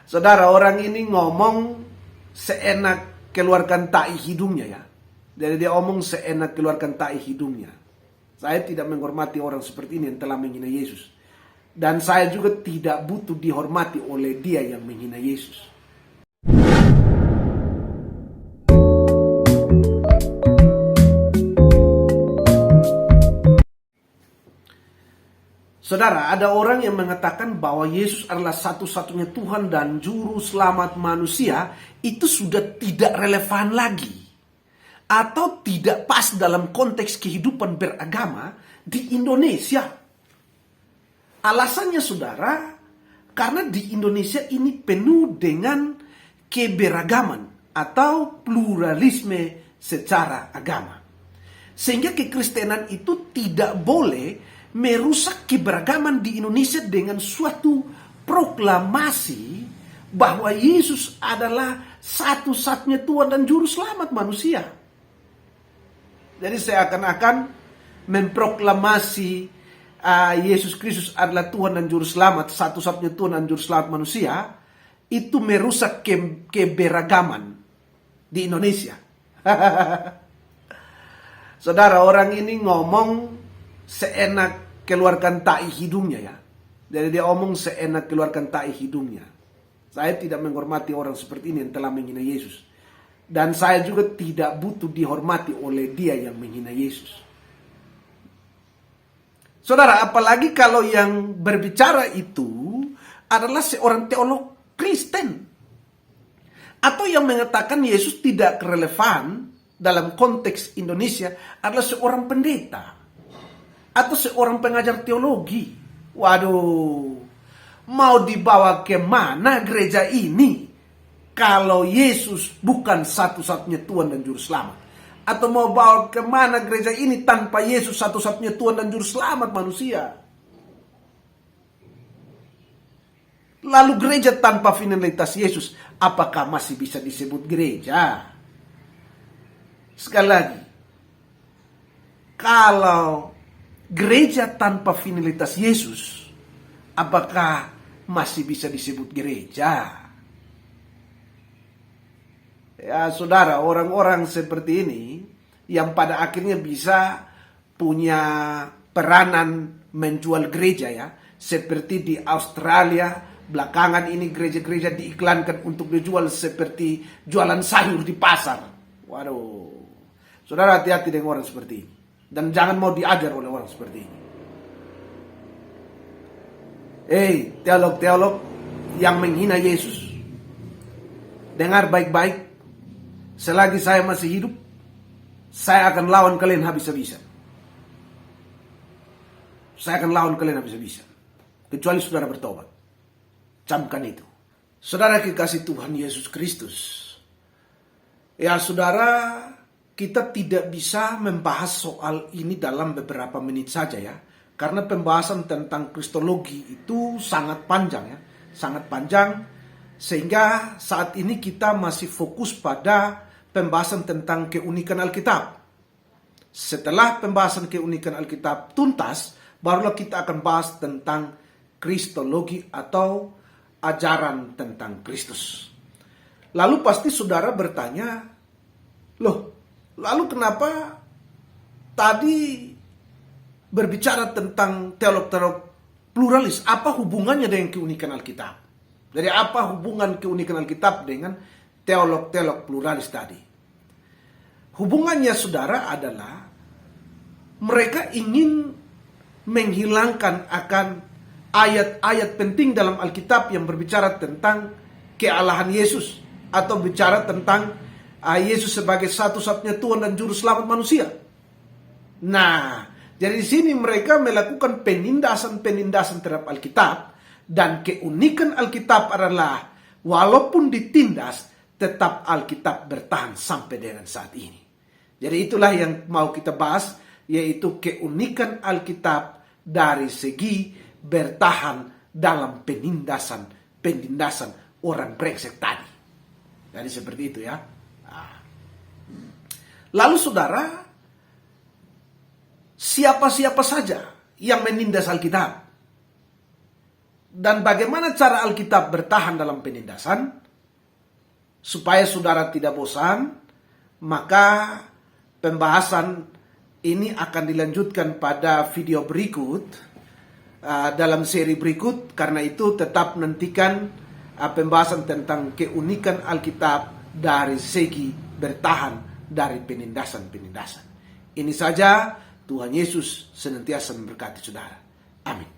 Saudara, orang ini ngomong seenak keluarkan tai hidungnya ya. Jadi dia ngomong seenak keluarkan tai hidungnya. Saya tidak menghormati orang seperti ini yang telah menghina Yesus. Dan saya juga tidak butuh dihormati oleh dia yang menghina Yesus. Saudara, ada orang yang mengatakan bahwa Yesus adalah satu-satunya Tuhan dan Juru Selamat manusia. Itu sudah tidak relevan lagi. Atau tidak pas dalam konteks kehidupan beragama di Indonesia. Alasannya saudara, karena di Indonesia ini penuh dengan keberagaman atau pluralisme secara agama. Sehingga kekristenan itu tidak boleh merusak keberagaman di Indonesia dengan suatu proklamasi bahwa Yesus adalah satu-satunya Tuhan dan Juru Selamat manusia. Jadi seakan-akan memproklamasi Yesus Kristus adalah Tuhan dan Juru Selamat, satu-satunya Tuhan dan Juru Selamat manusia, itu merusak keberagaman di Indonesia. Saudara, orang ini ngomong seenak keluarkan tai hidungnya ya. Jadi dia ngomong seenak keluarkan tai hidungnya. Saya tidak menghormati orang seperti ini yang telah menghina Yesus. Dan saya juga tidak butuh dihormati oleh dia yang menghina Yesus. Saudara, apalagi kalau yang berbicara itu adalah seorang teolog Kristen. Atau yang mengatakan Yesus tidak relevan dalam konteks Indonesia adalah seorang pendeta. Atau seorang pengajar teologi. Waduh, mau dibawa ke mana gereja ini kalau Yesus bukan satu-satunya Tuhan dan Juru Selamat? Atau mau bawa ke mana gereja ini tanpa Yesus satu-satunya Tuhan dan Juru Selamat manusia? Lalu gereja tanpa finalitas Yesus, apakah masih bisa disebut gereja? Sekali lagi, kalau gereja tanpa finalitas Yesus, apakah masih bisa disebut gereja? Ya saudara, orang-orang seperti ini yang pada akhirnya bisa punya peranan menjual gereja ya. Seperti di Australia, belakangan ini gereja-gereja diiklankan untuk dijual seperti jualan sayur di pasar. Waduh, saudara hati-hati dengan orang seperti ini. Dan jangan mau diajar oleh orang seperti ini. Teolog-teolog yang menghina Yesus, dengar baik-baik. Selagi saya masih hidup, saya akan lawan kalian habis-habisan. Saya akan lawan kalian habis-habisan. Kecuali saudara bertobat. Camkan itu. Saudara kekasih Tuhan Yesus Kristus. Ya saudara, kita tidak bisa membahas soal ini dalam beberapa menit saja ya. Karena pembahasan tentang kristologi itu sangat panjang ya. Sangat panjang. Sehingga saat ini kita masih fokus pada pembahasan tentang keunikan Alkitab. Setelah pembahasan keunikan Alkitab tuntas, barulah kita akan bahas tentang kristologi atau ajaran tentang Kristus. Lalu pasti saudara bertanya, lalu kenapa tadi berbicara tentang teolog-teolog pluralis? Apa hubungannya dengan keunikan Alkitab? Jadi apa hubungan keunikan Alkitab dengan teolog-teolog pluralis tadi? Hubungannya saudara adalah mereka ingin menghilangkan akan ayat-ayat penting dalam Alkitab yang berbicara tentang kealahan Yesus. Atau bicara tentang Yesus sebagai satu-satunya Tuhan dan Juru Selamat manusia. Nah, jadi di sini mereka melakukan penindasan-penindasan terhadap Alkitab. Dan keunikan Alkitab adalah walaupun ditindas, tetap Alkitab bertahan sampai dengan saat ini. Jadi itulah yang mau kita bahas, yaitu keunikan Alkitab dari segi bertahan dalam penindasan orang brengsek tadi. Jadi seperti itu ya. Lalu saudara, siapa-siapa saja yang menindas Alkitab? dan bagaimana cara Alkitab bertahan dalam penindasan, supaya saudara tidak bosan, maka pembahasan ini akan dilanjutkan pada video berikut, dalam seri berikut. Karena itu tetap nantikan pembahasan tentang keunikan Alkitab dari segi bertahan dari penindasan-penindasan. Ini saja, Tuhan Yesus senantiasa memberkati saudara. Amin.